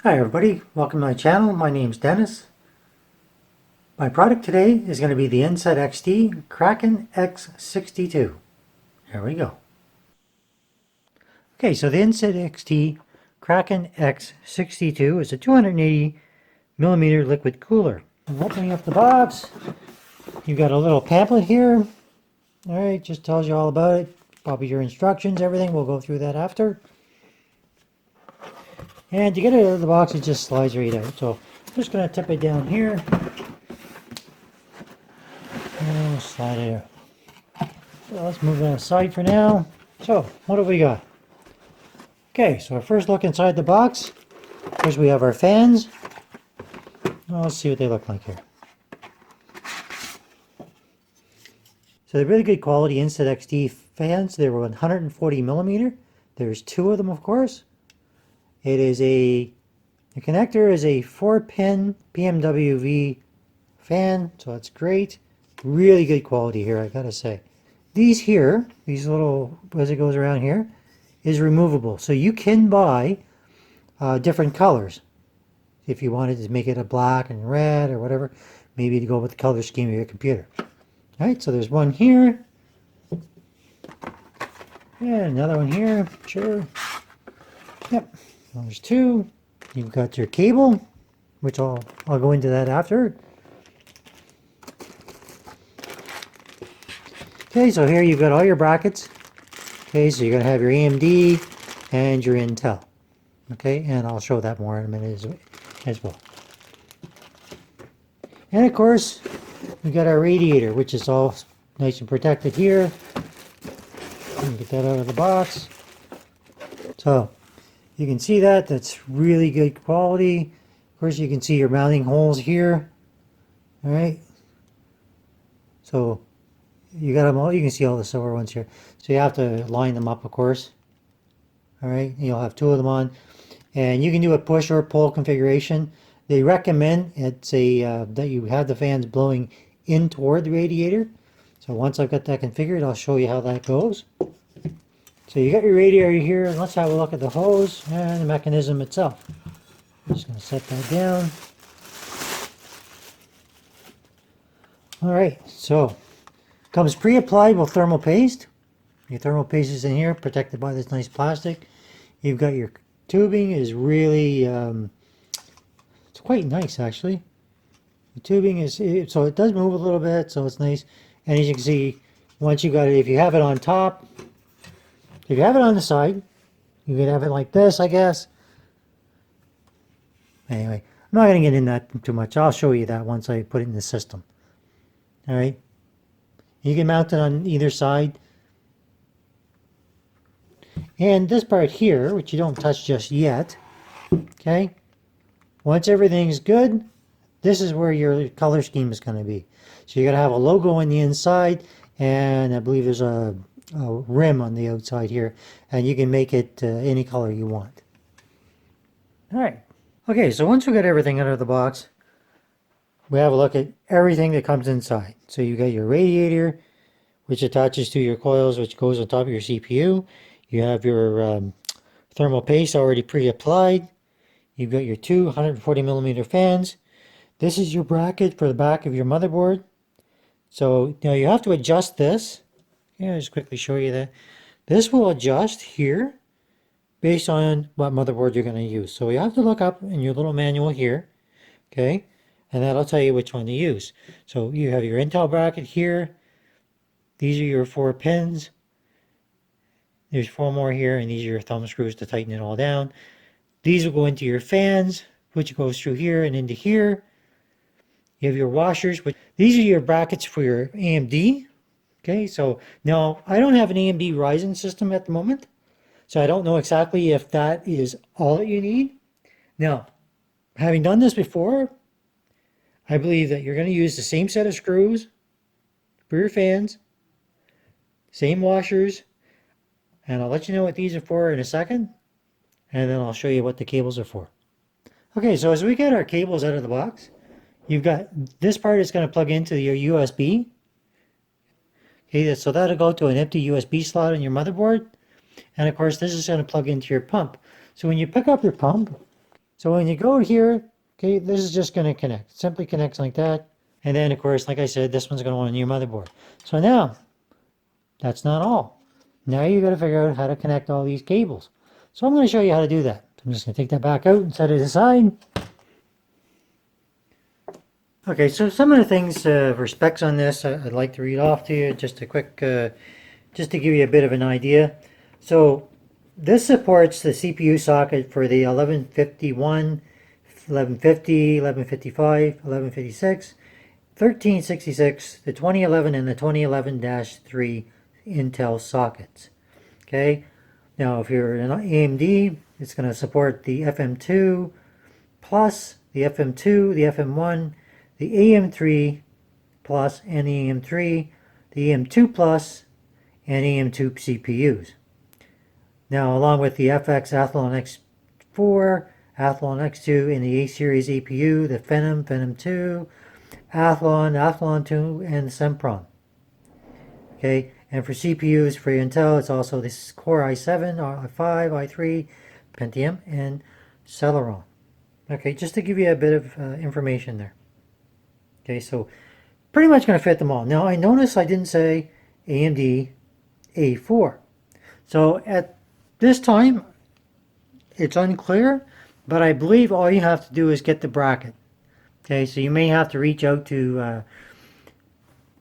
Hi everybody, welcome to my channel. My name's Dennis. My product today is going to be the NZXT Kraken X62. There we go. Okay, so the NZXT Kraken X62 is a 280 millimeter liquid cooler. I'm opening up the box. You've got a little pamphlet here. Alright, just tells you all about it. Probably your instructions, everything. We'll go through that after. And to get it out of the box, it just slides right out. So I'm just going to tip it down here. And we'll slide it out. So let's move that aside for now. So what have we got? Okay, so our first look inside the box. First we have our fans. Well, let's see what they look like here. So they're really good quality NZXT fans. They were 140 millimeter. There's two of them, of course. It is the connector is a 4-pin PMWV fan, so that's great. Really good quality here, I gotta say. These here, these little, as it goes around here, is removable. So you can buy different colors. If you wanted to make it a black and red or whatever, maybe to go with the color scheme of your computer. Alright, so there's one here. And another one here, sure. Yep. There's two. You've got your cable, which I'll go into that after. Okay, so here you've got all your brackets. Okay, so you're going to have your AMD and your Intel. Okay, and I'll show that more in a minute as well. And of course, we've got our radiator, which is all nice and protected here. Get that out of the box. So you can see that's really good quality. Of course, you can see your mounting holes here. All right. So you got them all. You can see all the silver ones here. So you have to line them up, of course. All right. You'll have two of them on, and you can do a push or pull configuration. They recommend it's that you have the fans blowing in toward the radiator. So once I've got that configured, I'll show you how that goes. So you got your radiator here. Let's have a look at the hose and the mechanism itself. I'm just going to set that down. Alright, so comes pre-applied with thermal paste. Your thermal paste is in here, protected by this nice plastic. You've got your tubing is really, it's quite nice actually. The tubing is, so it does move a little bit, so it's nice. And as you can see, once you got it, if you have it on top, if you have it on the side, you can have it like this, I guess. Anyway, I'm not going to get into that too much. I'll show you that once I put it in the system. Alright. You can mount it on either side. And this part here, which you don't touch just yet, okay, once everything's good, this is where your color scheme is going to be. So you're going to have a logo on the inside, and I believe there's a rim on the outside here, and you can make it any color you want. Alright, okay, so once we got everything out of the box, we have a look at everything that comes inside. So you got your radiator, which attaches to your coils, which goes on top of your CPU. You have your thermal paste already pre-applied. You've got your two 140 millimeter fans. This is your bracket for the back of your motherboard. So now you have to adjust this. Yeah, I'll just quickly show you that. This will adjust here based on what motherboard you're going to use. So you have to look up in your little manual here, okay, and that'll tell you which one to use. So you have your Intel bracket here. These are your 4 pins. There's 4 more here, and these are your thumb screws to tighten it all down. These will go into your fans, which goes through here and into here. You have your washers, which these are your brackets for your AMD. Okay, so now I don't have an AMD Ryzen system at the moment, so I don't know exactly if that is all that you need. Now, having done this before, I believe that you're going to use the same set of screws for your fans, same washers, and I'll let you know what these are for in a second, and then I'll show you what the cables are for. Okay, so as we get our cables out of the box, you've got this part is going to plug into your USB. Okay, so that'll go to an empty USB slot on your motherboard. And of course, this is going to plug into your pump. So when you pick up your pump, So when you go here, okay, this is just going to connect. It simply connects like that. And then, of course, like I said, this one's going to go on your motherboard. So now, that's not all. Now you got to figure out how to connect all these cables. So I'm going to show you how to do that. I'm just going to take that back out and set it aside. Okay, so some of the things for specs on this, I'd like to read off to you. Just a quick, just to give you a bit of an idea. So this supports the CPU socket for the 1151, 1150, 1155, 1156, 1366, the 2011, and the 2011-3 Intel sockets. Okay, now if you're an AMD, it's going to support the FM2 plus, the FM2, the FM1, the AM3 plus, and the AM3, the AM2 plus, and AM2 CPUs. Now, along with the FX Athlon X4, Athlon X2, and the A-Series APU, the Phenom, Phenom 2, Athlon, Athlon 2, and Sempron. Okay, and for CPUs for Intel, it's also this Core i7, i5, i3, Pentium, and Celeron. Okay, just to give you a bit of information there. Okay, so pretty much going to fit them all. Now, I noticed I didn't say AMD A4. So at this time, it's unclear, but I believe all you have to do is get the bracket. Okay, so you may have to reach out to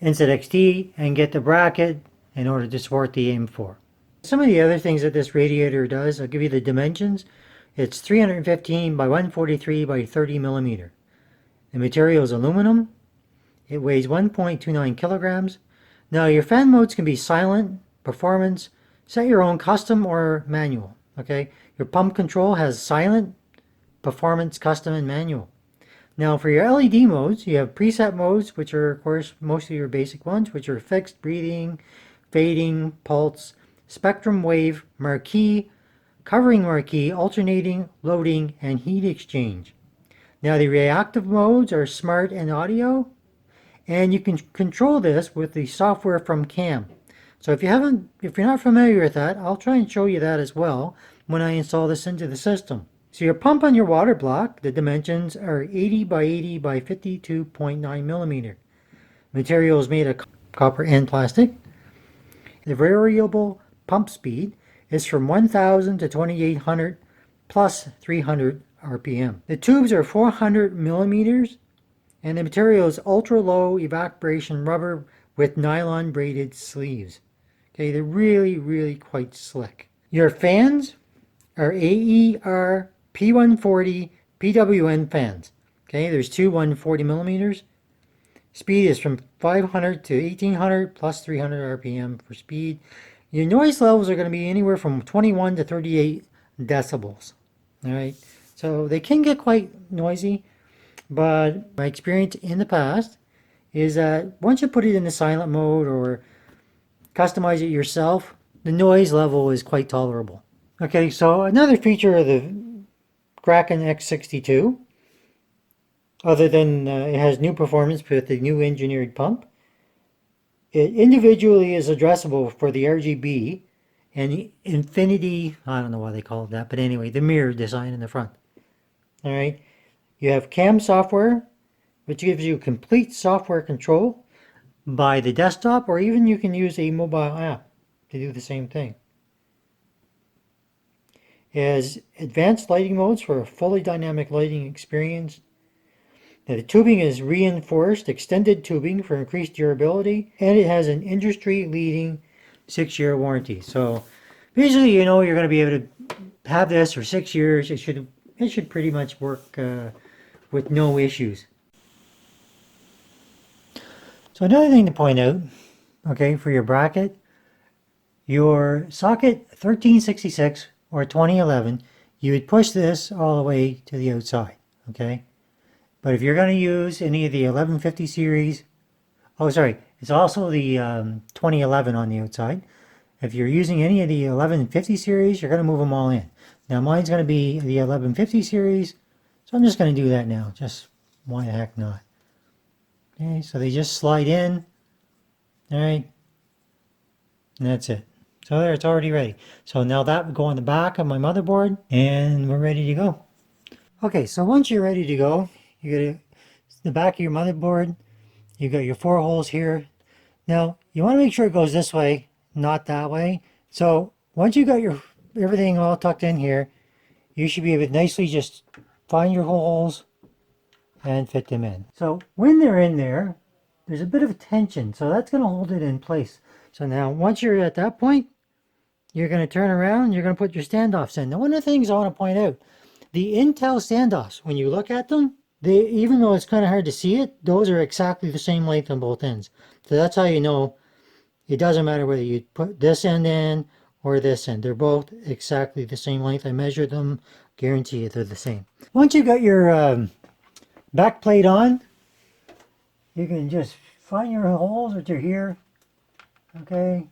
NZXT and get the bracket in order to support the AM4. Some of the other things that this radiator does, I'll give you the dimensions. It's 315 by 143 by 30 millimeter. The material is aluminum. It weighs 1.29 kilograms. Now your fan modes can be silent, performance, set your own custom or manual. Okay, your pump control has silent, performance, custom, and manual. Now for your LED modes, you have preset modes, which are of course most of your basic ones, which are fixed, breathing, fading, pulse, spectrum wave, marquee, covering marquee, alternating, loading, and heat exchange. Now the reactive modes are smart and audio, and you can control this with the software from CAM. So if you're not familiar with that, I'll try and show you that as well when I install this into the system. So your pump on your water block, the dimensions are 80 by 80 by 52.9 millimeter. Material is made of copper and plastic. The variable pump speed is from 1000 to 2800 plus 300 RPM. The tubes are 400 millimeters, and the material is ultra low evaporation rubber with nylon braided sleeves. Okay, they're really quite slick. Your fans are AER P140 PWN fans. Okay, there's two 140 millimeters. Speed is from 500 to 1800 plus 300 RPM for speed. Your noise levels are going to be anywhere from 21 to 38 decibels. All right, so they can get quite noisy, but my experience in the past is that once you put it in the silent mode or customize it yourself, the noise level is quite tolerable. Okay, so another feature of the Kraken X62, other than it has new performance with the new engineered pump, it individually is addressable for the RGB and the infinity, I don't know why they call it that, but anyway, the mirror design in the front. All right, you have CAM software, which gives you complete software control by the desktop, or even you can use a mobile app to do the same thing. It has advanced lighting modes for a fully dynamic lighting experience. Now, the tubing is reinforced extended tubing for increased durability, and it has an industry-leading 6-year warranty. So basically, you know, you're going to be able to have this for 6 years. It should pretty much work with no issues. So another thing to point out, okay, for your bracket, your socket 1366 or 2011, you would push this all the way to the outside, okay? But if you're going to use any of the 1150 series, oh sorry, it's also the 2011 on the outside. If you're using any of the 1150 series, you're going to move them all in. Now mine's going to be the 1150 series, so I'm just going to do that now. Just why the heck not? Okay, so they just slide in, all right, and that's it. So there, it's already ready. So now that would go on the back of my motherboard, and we're ready to go. Okay, so once you're ready to go, you got the back of your motherboard. You got your 4 holes here. Now you want to make sure it goes this way, not that way. So once you got your everything all tucked in here, you should be able to nicely just find your holes and fit them in. So when they're in there, there's a bit of tension, so that's going to hold it in place. So now once you're at that point, you're going to turn around, you're going to put your standoffs in. Now one of the things I want to point out, the Intel standoffs, when you look at them, they, even though it's kind of hard to see it, those are exactly the same length on both ends. So that's how you know it doesn't matter whether you put this end in or this end. They're both exactly the same length. I measured them, guarantee you they're the same. Once you got your back plate on, you can just find your holes which are here. Okay,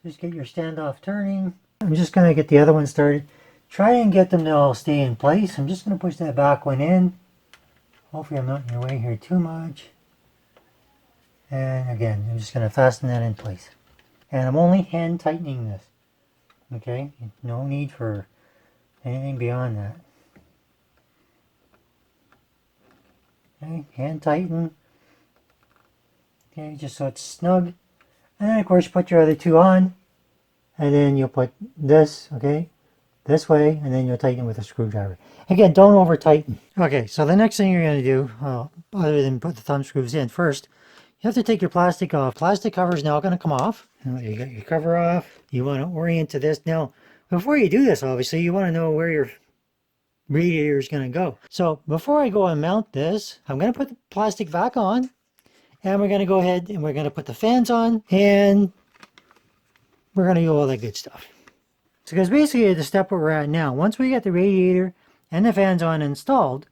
just get your standoff turning. I'm just going to get the other one started. Try and get them to all stay in place. I'm just going to push that back one in. Hopefully I'm not in your way here too much. And again, I'm just going to fasten that in place. And I'm only hand tightening this. Okay, no need for anything beyond that. Okay, hand tighten. Okay, just so it's snug. And then of course put your other two on. And then you'll put this, okay, this way, and then you'll tighten it with a screwdriver. Again, don't over tighten. Okay, so the next thing you're going to do, other than put the thumb screws in, first, you have to take your plastic off. Plastic cover is now going to come off. You got your cover off. You want to orient to this. Now, before you do this, obviously, you want to know where your radiator is going to go. So before I go and mount this, I'm going to put the plastic back on, and we're going to go ahead and we're going to put the fans on, and we're going to do all that good stuff. So because basically the step where we're at now, once we get the radiator and the fans on installed,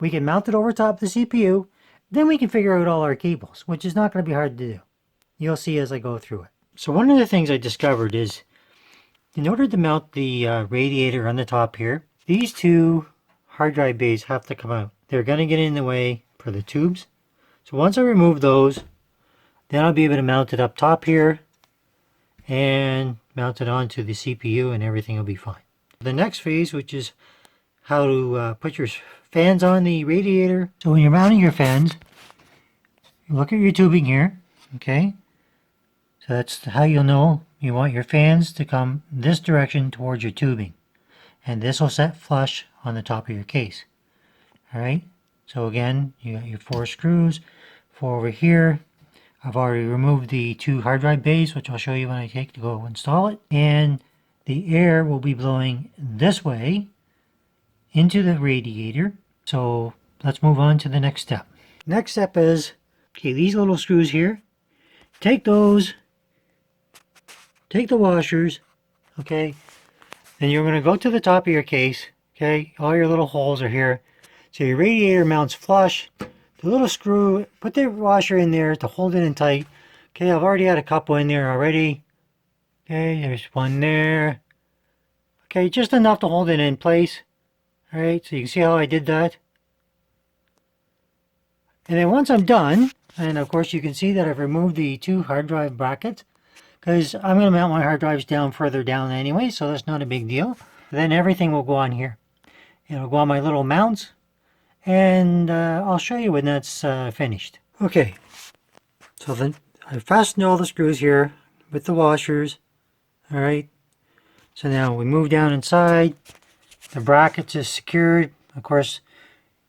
we can mount it over top of the CPU. Then we can figure out all our cables, which is not going to be hard to do. You'll see as I go through it. So one of the things I discovered is, in order to mount the radiator on the top here, these two hard drive bays have to come out. They're going to get in the way for the tubes. So once I remove those, then I'll be able to mount it up top here and mount it onto the CPU, and everything will be fine. The next phase, which is how to put your fans on the radiator. So when you're mounting your fans, you look at your tubing here, okay? So that's how you'll know you want your fans to come this direction towards your tubing. And this will set flush on the top of your case. All right, so again, you got your 4 screws, 4 over here. I've already removed the 2 hard drive bays, which I'll show you when I take to go install it. And the air will be blowing this way into the radiator. So let's move on to the next step. Next step is, okay, these little screws here, take those, take the washers, okay, then you're going to go to the top of your case, okay, all your little holes are here. So your radiator mounts flush. The little screw, put the washer in there to hold it in tight. Okay, I've already had a couple in there already. Okay, there's one there. Okay, just enough to hold it in place. Alright, so you can see how I did that. And then once I'm done, and of course you can see that I've removed the 2 hard drive brackets, because I'm going to mount my hard drives down further down anyway, so that's not a big deal. Then everything will go on here. It'll go on my little mounts, and I'll show you when that's finished. Okay, so then I fastened all the screws here with the washers. Alright, so now we move down inside. The brackets is secured. Of course,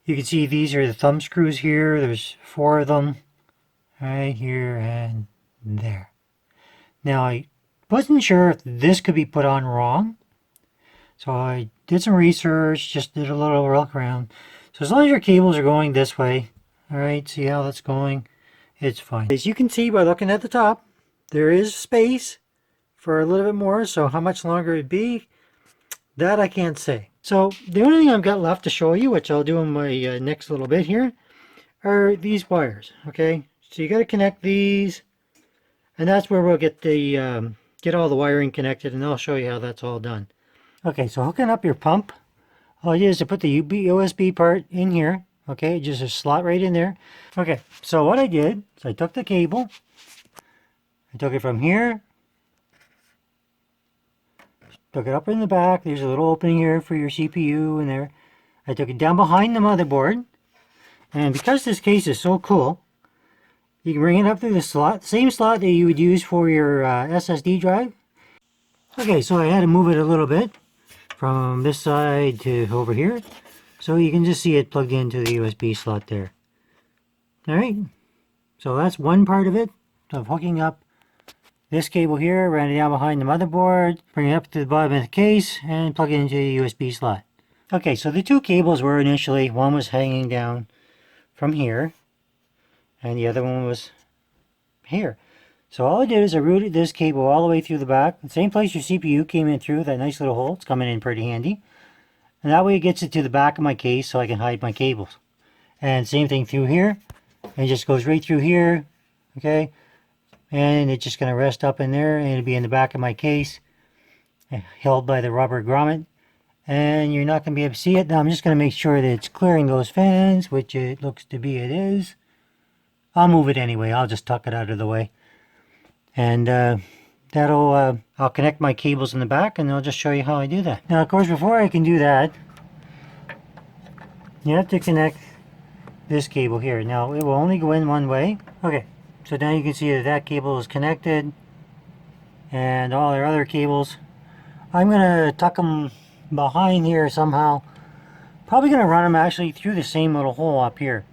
you can see these are the thumb screws here. There's 4 of them right here and there. Now I wasn't sure if this could be put on wrong, so I did some research, just did a little look around. So as long as your cables are going this way, alright, see how that's going, it's fine. As you can see by looking at the top, there is space for a little bit more, so how much longer it'd be, that I can't say. So the only thing I've got left to show you, which I'll do in my next little bit here, are these wires, okay? So you got to connect these, and that's where we'll get the get all the wiring connected, and I'll show you how that's all done. Okay, so hooking up your pump, all you do is to put the USB part in here, okay, just a slot right in there. Okay, so what I did is I took the cable, I took it from here, took it up in the back. There's a little opening here for your CPU in there. I took it down behind the motherboard, and because this case is so cool, you can bring it up through the slot, same slot that you would use for your SSD drive. Okay, so I had to move it a little bit from this side to over here, so you can just see it plugged into the USB slot there. Alright, so that's one part of it, of hooking up this cable here, ran it down behind the motherboard, bring it up to the bottom of the case, and plug it into the USB slot. Okay, so the two cables were initially, one was hanging down from here, and the other one was here. So all I did is I routed this cable all the way through the back, the same place your CPU came in through, that nice little hole. It's coming in pretty handy. And that way it gets it to the back of my case so I can hide my cables. And same thing through here. It just goes right through here, okay? And it's just going to rest up in there, and it'll be in the back of my case, held by the rubber grommet. And you're not going to be able to see it. Now I'm just going to make sure that it's clearing those fans, which it looks to be it is. I'll move it anyway. I'll just tuck it out of the way. And I'll connect my cables in the back, and I'll just show you how I do that. Now, of course, before I can do that, you have to connect this cable here. Now, it will only go in one way. Okay, so now you can see that that cable is connected, and all our other cables. I'm going to tuck them behind here somehow. Probably going to run them actually through the same little hole up here.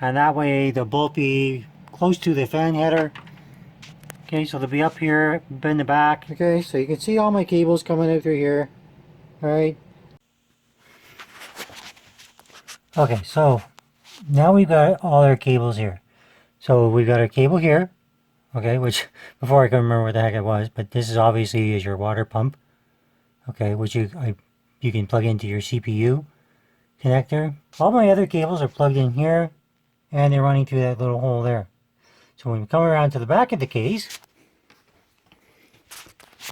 And that way they'll both be close to the fan header. Okay, so they'll be up here, in the back. Okay, so you can see all my cables coming out through here. Alright. Okay, so now we've got all our cables here. So we've got our cable here. Okay, which before I can remember what the heck it was, but this is obviously is your water pump. Okay, which you can plug into your CPU connector. All my other cables are plugged in here, and they're running through that little hole there. So when we come around to the back of the case,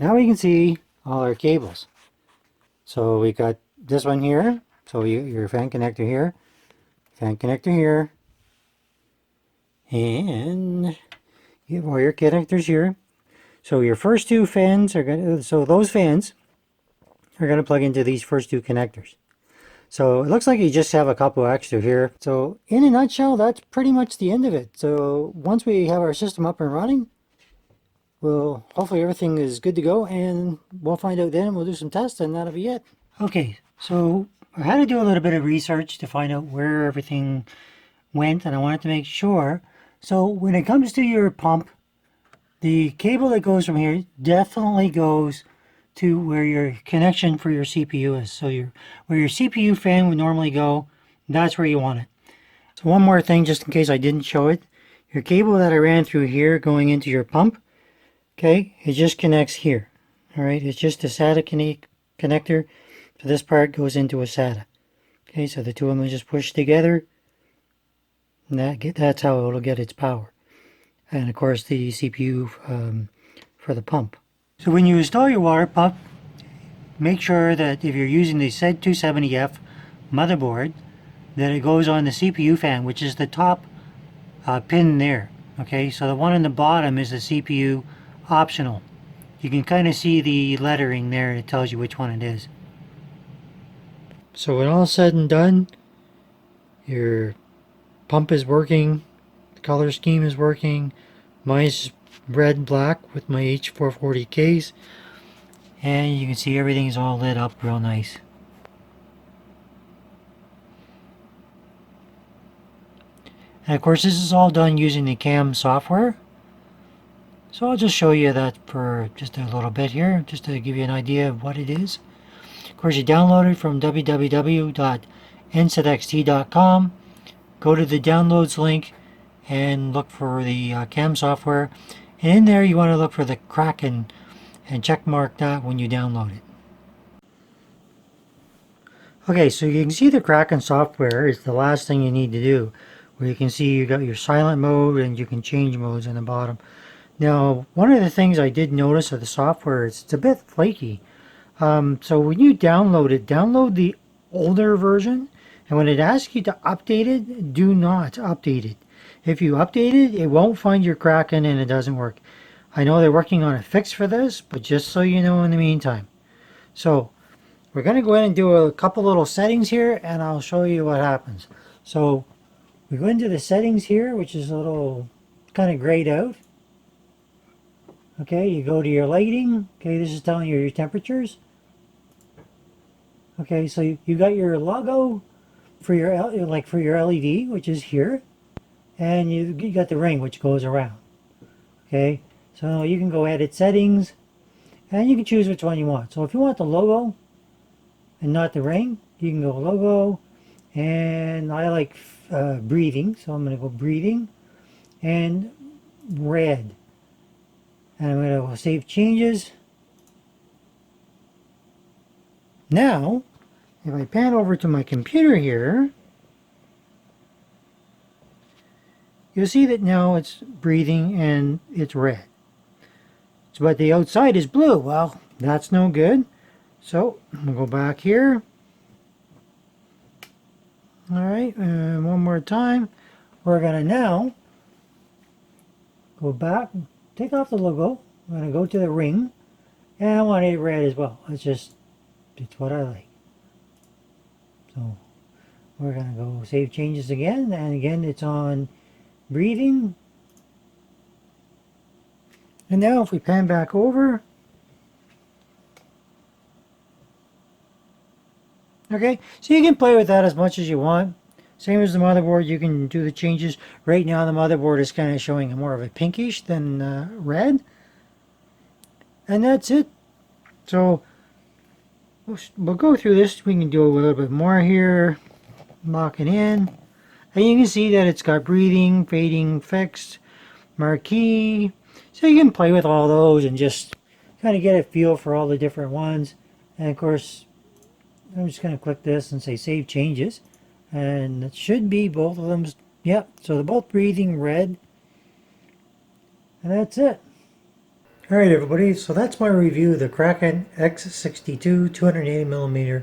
now we can see all our cables. So we got this one here, so your fan connector here, and you have all your connectors here. So your first two fans are those fans are going to plug into these first two connectors. So it looks like you just have a couple extra here. So in a nutshell, that's pretty much the end of it. So once we have our system up and running, well, hopefully everything is good to go, and we'll find out then, and we'll do some tests, and that'll be it. Okay, so I had to do a little bit of research to find out where everything went, and I wanted to make sure. So when it comes to your pump, the cable that goes from here definitely goes to where your connection for your CPU is. So where your CPU fan would normally go, that's where you want it. So one more thing, just in case I didn't show it. Your cable that I ran through here going into your pump, okay, it just connects here. Alright, it's just a SATA connector. So this part goes into a SATA. Okay, so the two of them just push together, and that's how it'll get its power. And of course the CPU for the pump. So when you install your water pump, make sure that if you're using the Z270F motherboard, that it goes on the CPU fan, which is the top pin there. Okay, so the one on the bottom is the CPU optional. You can kind of see the lettering there, it tells you which one it is. So when all said and done, your pump is working, the color scheme is working, mine's red black with my H440 case, and you can see everything's all lit up real nice. And of course this is all done using the CAM software. So I'll just show you that for just a little bit here, just to give you an idea of what it is. Of course, you download it from www.NZXT.com. Go to the downloads link and look for the CAM software. And in there you want to look for the Kraken and check mark that when you download it. Okay, so you can see the Kraken software is the last thing you need to do. Where you can see you got your silent mode and you can change modes in the bottom. Now, one of the things I did notice of the software is it's a bit flaky. So when you download it, download the older version. And when it asks you to update it, do not update it. If you update it, it won't find your Kraken and it doesn't work. I know they're working on a fix for this, but just so you know in the meantime. So we're going to go in and do a couple little settings here, and I'll show you what happens. So we go into the settings here, which is a little kind of grayed out. Okay, you go to your lighting. Okay, this is telling you your temperatures. Okay, so you got your logo for your for your LED, which is here, and you got the ring, which goes around. Okay, so you can go edit settings, and you can choose which one you want. So if you want the logo and not the ring, you can go logo, and I like breathing, so I'm going to go breathing and red, and I'm going to go save changes. Now if I pan over to my computer here, you'll see that now it's breathing and it's red. But the outside is blue. Well, that's no good. So we'll go back here. Alright, and one more time. We're going to now go back, take off the logo. I'm going to go to the ring, and I want it red as well. It's what I like. So we're going to go save changes again, and again it's on breathing. And now if we pan back over, okay, so you can play with that as much as you want. Same as the motherboard, you can do the changes. Right now the motherboard is kind of showing more of a pinkish than red. And that's it. So we'll go through this. We can do a little bit more here. Lock it in. And you can see that it's got breathing, fading, fixed, marquee. So you can play with all those and just kind of get a feel for all the different ones. And of course, I'm just going to click this and say save changes. And it should be both of them. Yep, so they're both breathing red. And that's it. Alright everybody, so that's my review of the Kraken X62 280mm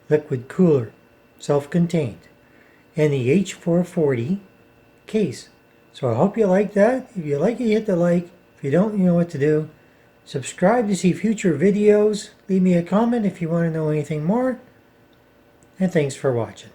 liquid cooler, self-contained, and the H440 case. So I hope you like that. If you like it, hit the like. If you don't, you know what to do. Subscribe to see future videos. Leave me a comment if you want to know anything more. And thanks for watching.